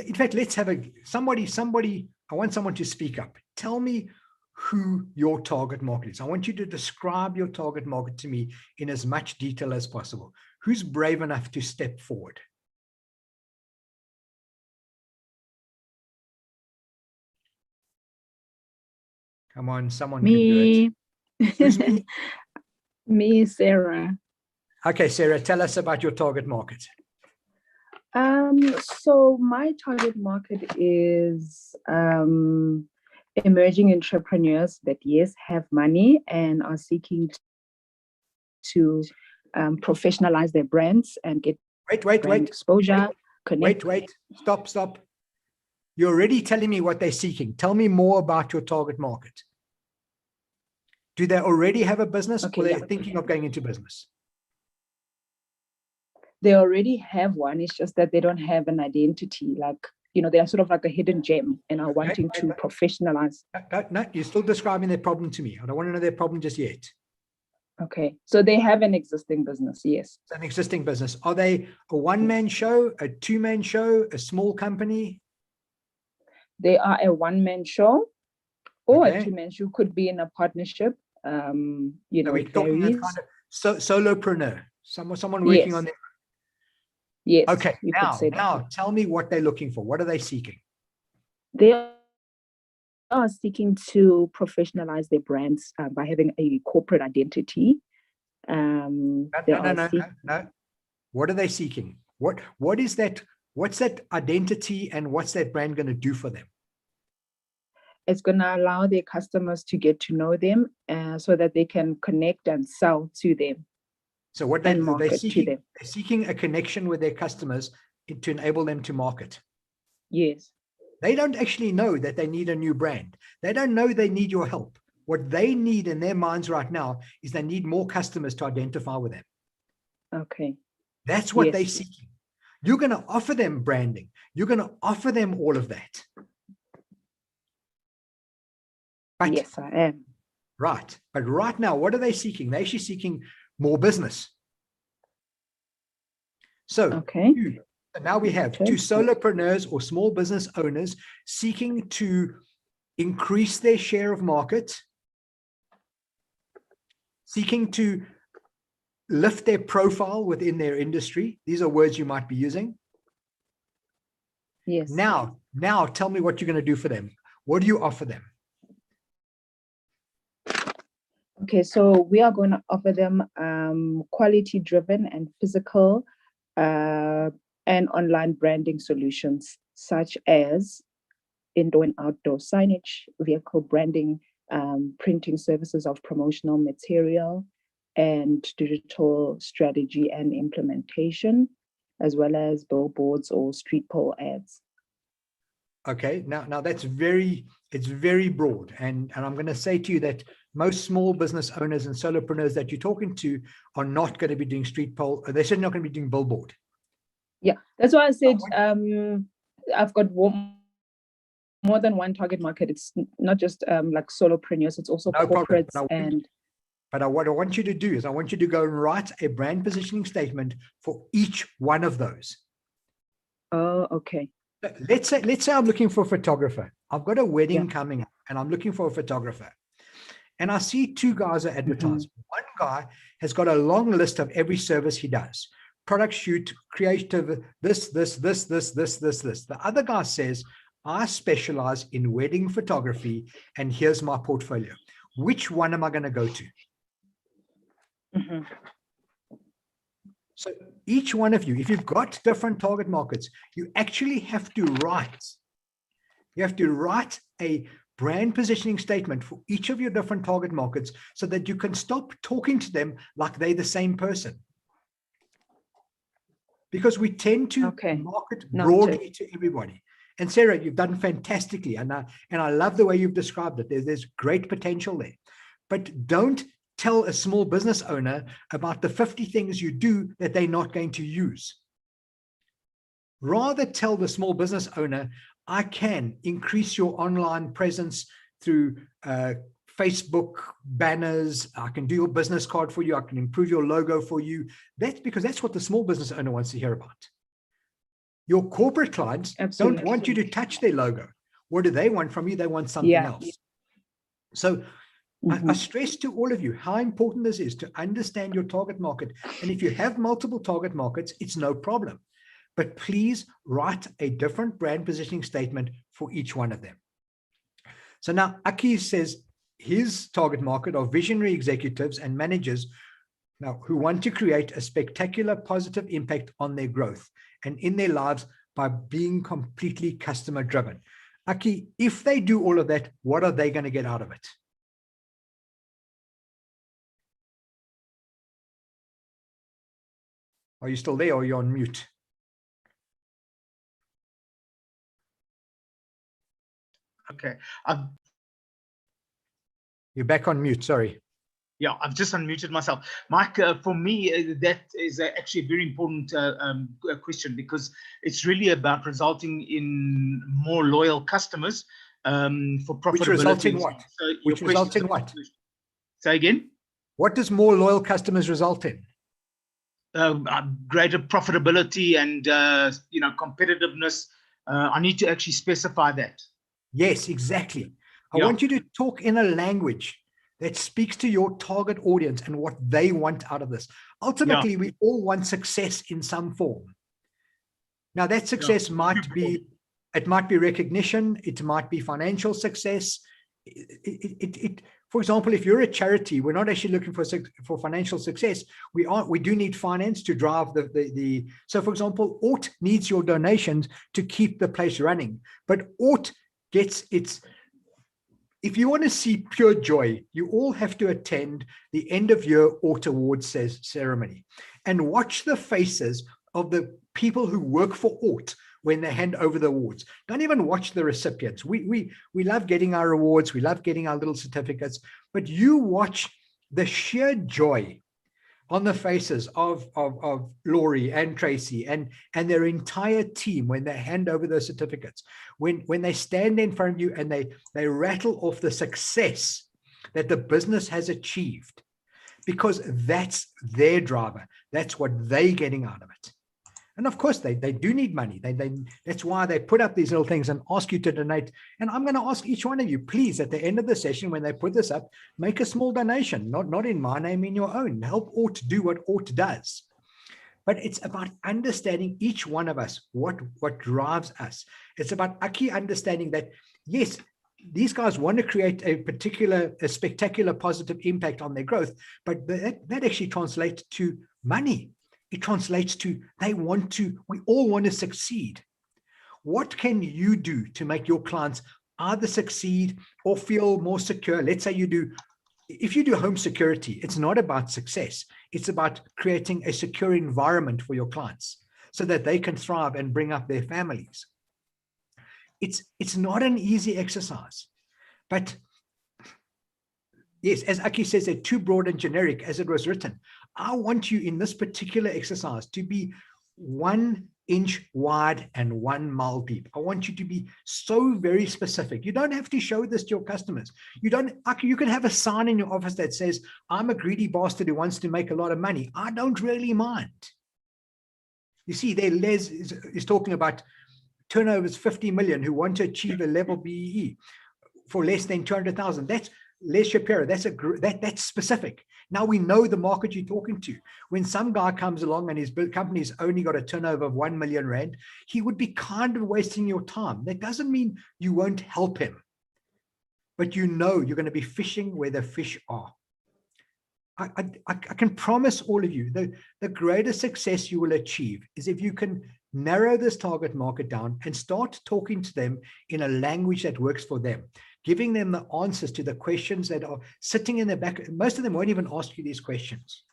in fact, let's have somebody, I want someone to speak up. Tell me who your target market is. I want you to describe your target market to me in as much detail as possible. Who's brave enough to step forward? Come on, someone can do it. Who's me? Me, Sarah. Okay, Sarah, tell us about your target market. So my target market is emerging entrepreneurs that, yes, have money and are seeking to professionalize their brands and get brand exposure. Wait, stop. You're already telling me what they're seeking. Tell me more about your target market. Do they already have a business, or they're thinking of going into business? They already have one. It's just that they don't have an identity. Like, they're sort of like a hidden gem and are wanting to professionalize. No, you're still describing their problem to me. I don't want to know their problem just yet. Okay. So they have an existing business, yes. It's an existing business. Are they a one-man show, a two-man show, a small company? They are a one-man show or a two-man show. Could be in a partnership. We're talking kind of solopreneur, someone working on their. Yes. Okay. Now tell me what they're looking for. What are they seeking? They are seeking to professionalize their brands by having a corporate identity. No. What are they seeking? What is that? What's that identity and what's that brand going to do for them? It's going to allow their customers to get to know them so that they can connect and sell to them. So what they're seeking a connection with their customers to enable them to market. Yes. They don't actually know that they need a new brand. They don't know they need your help. What they need in their minds right now is they need more customers to identify with them. Okay. That's what they're seeking. You're going to offer them branding. You're going to offer them all of that. But, yes, I am. Right. But right now, what are they seeking? They're actually seeking more business. So And now we have Okay. to solopreneurs or small business owners seeking to increase their share of market, seeking to lift their profile within their industry. These are words you might be using. Yes. Now tell me what you're going to do for them. What do you offer them? Okay, so we are going to offer them quality-driven and physical and online branding solutions, such as indoor and outdoor signage, vehicle branding, printing services of promotional material, and digital strategy and implementation, as well as billboards or street pole ads. Okay, now that's it's very broad. And I'm going to say to you that most small business owners and solopreneurs that you're talking to are not going to be doing street pole. They're certainly not going to be doing billboard. Yeah, that's why I said I've got more than one target market. It's not just like solopreneurs, it's also No corporates. problem. But what I want you to do is I want you to go and write a brand positioning statement for each one of those. Oh, okay. Let's say I'm looking for a photographer. I've got a wedding coming up and I'm looking for a photographer. And I see two guys are advertising. One guy has got a long list of every service he does. Product shoot, creative, this. The other guy says, I specialize in wedding photography and here's my portfolio. Which one am I going to go to? So each one of you, if you've got different target markets, you actually have to write. You have to write a brand positioning statement for each of your different target markets so that you can stop talking to them like they're the same person. Because we tend to market broadly to everybody. And Sarah, you've done fantastically. And I love the way you've described it. There's great potential there. But don't tell a small business owner about the 50 things you do that they're not going to use. Rather tell the small business owner, I can increase your online presence through Facebook banners. I can do your business card for you. I can improve your logo for you. That's because that's what the small business owner wants to hear about. Your corporate clients don't want you to touch their logo. What do they want from you? They want something else. So I stress to all of you how important this is to understand your target market. And if you have multiple target markets, it's no problem. But please write a different brand positioning statement for each one of them. So now Aki says his target market are visionary executives and managers now who want to create a spectacular positive impact on their growth and in their lives by being completely customer driven. Aki, if they do all of that, what are they going to get out of it? Are you still there or are you on mute? Okay. You're back on mute, sorry. Yeah, I've just unmuted myself. Mike, for me, that is actually a very important question because it's really about resulting in more loyal customers for profitability. Which results in what? So Which results in what? Say again? What does more loyal customers result in? Greater profitability and competitiveness. I need to actually specify that. Yes, exactly. I want you to talk in a language that speaks to your target audience and what they want out of this. Ultimately, we all want success in some form. Now, that success might be, it might be recognition, it might be financial success. For example, if you're a charity, we're not actually looking for financial success. We do need finance to drive the. So, for example, Ort needs your donations to keep the place running, but Ort gets its. If you want to see pure joy, you all have to attend the end of year Ort Awards ceremony and watch the faces of the people who work for Ort when they hand over the awards. Don't even watch the recipients. We love getting our awards. We love getting our little certificates, but you watch the sheer joy on the faces of Laurie and Tracy and their entire team when they hand over those certificates, when they stand in front of you and they rattle off the success that the business has achieved, because that's their driver. That's what they're getting out of it. And of course, they do need money. That's why they put up these little things and ask you to donate. And I'm going to ask each one of you, please, at the end of the session, when they put this up, make a small donation, not in my name, in your own. Help Ought do what Ought does. But it's about understanding each one of us, what drives us. It's about Aki understanding that, yes, these guys want to create a spectacular positive impact on their growth, but that actually translates to money. It translates to we all want to succeed. What can you do to make your clients either succeed or feel more secure? Let's say if you do home security, it's not about success. It's about creating a secure environment for your clients so that they can thrive and bring up their families. It's not an easy exercise, but yes, as Aki says, they're too broad and generic as it was written. I want you in this particular exercise to be 1 inch wide and 1 mile deep. I want you to be so very specific. You don't have to show this to your customers. You can have a sign in your office that says, I'm a greedy bastard who wants to make a lot of money. I don't really mind. You see, there Les is talking about turnovers 50 million who want to achieve a level BEE for less than 200,000. That's Les Shapiro. That's specific. Now we know the market you're talking to. When some guy comes along and his company's only got a turnover of 1 million rand, he would be kind of wasting your time. That doesn't mean you won't help him, but you know you're going to be fishing where the fish are. I can promise all of you the greatest success you will achieve is if you can narrow this target market down and start talking to them in a language that works for them, giving them the answers to the questions that are sitting in the back. Most of them won't even ask you these questions.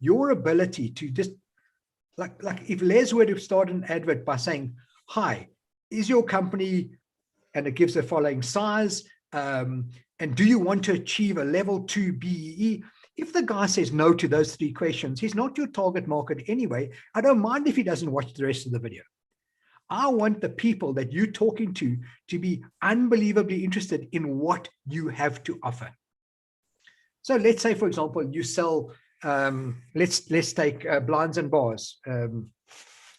Your ability to just, like if Les were to start an advert by saying, hi, is your company, and it gives the following size, and do you want to achieve a level 2 BEE? If the guy says no to those 3 questions, he's not your target market anyway. I don't mind if he doesn't watch the rest of the video. I want the people that you're talking to be unbelievably interested in what you have to offer. So let's say, for example, you sell, let's take blinds and bars,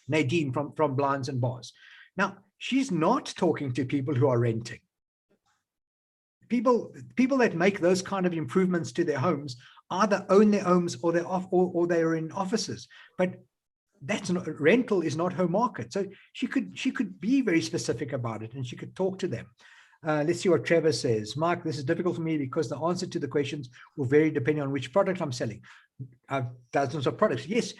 Nadine from Blinds and Bars. Now, she's not talking to people who are renting. People that make those kind of improvements to their homes either own their homes or they're in offices, but that's not, rental is not her market. So she could be very specific about it and she could talk to them. Let's see what Trevor says. Mark, this is difficult for me because the answer to the questions will vary depending on which product I'm selling. Dozens of products. Yes,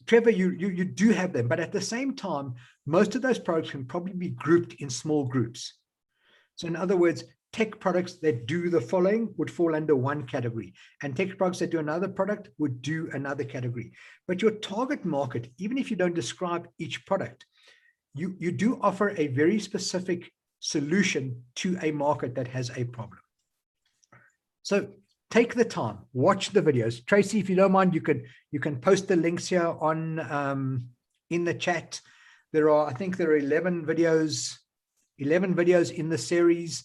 Trevor, you do have them, but at the same time, most of those products can probably be grouped in small groups. So in other words, tech products that do the following would fall under one category, and tech products that do another product would do another category. But your target market, even if you don't describe each product, you do offer a very specific solution to a market that has a problem. So take the time, watch the videos. Tracy, if you don't mind, you can post the links here on in the chat. I think there are 11 videos in the series.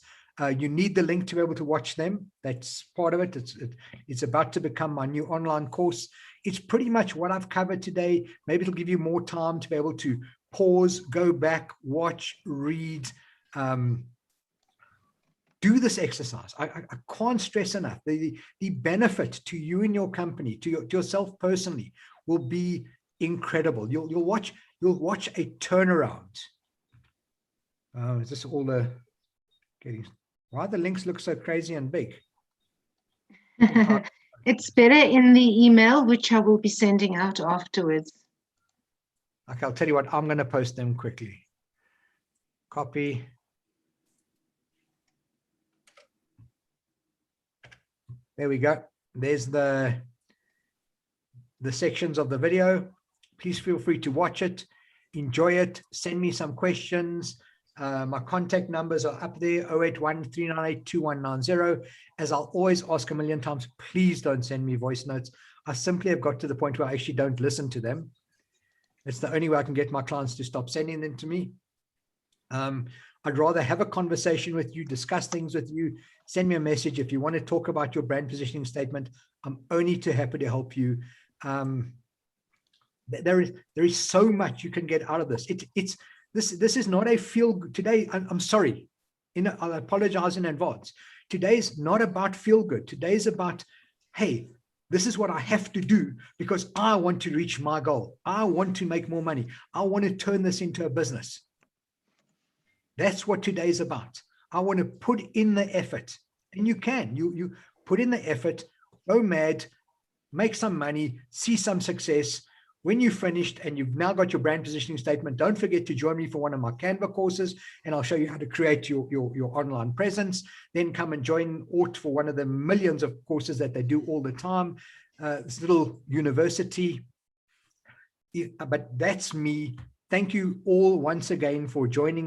You need the link to be able to watch them. That's part of it. It's about to become my new online course. It's pretty much what I've covered today. Maybe it'll give you more time to be able to pause, go back, watch, read, do this exercise. I can't stress enough. The benefit to you and your company, to yourself personally, will be incredible. You'll watch a turnaround. Is this all the getting? Why the links look so crazy and big? It's better in the email, which I will be sending out afterwards. Okay, I'll tell you what, I'm going to post them quickly. Copy. There we go. There's the sections of the video. Please feel free to watch it, enjoy it, send me some questions. My contact numbers are up there, 081-398-2190. As I'll always ask a million times, please don't send me voice notes. I simply have got to the point where I actually don't listen to them. It's the only way I can get my clients to stop sending them to me. I'd rather have a conversation with you, discuss things with you, send me a message. If you want to talk about your brand positioning statement, I'm only too happy to help you. There is so much you can get out of this. This is not a feel good today. I'm sorry. I apologize in advance. Today is not about feel good. Today is about, hey, this is what I have to do because I want to reach my goal. I want to make more money. I want to turn this into a business. That's what today is about. I want to put in the effort, and you can. You put in the effort, go mad, make some money, see some success. When you've finished and you've now got your brand positioning statement, don't forget to join me for one of my Canva courses, and I'll show you how to create your online presence. Then come and join Ort for one of the millions of courses that they do all the time. This little university. But that's me. Thank you all once again for joining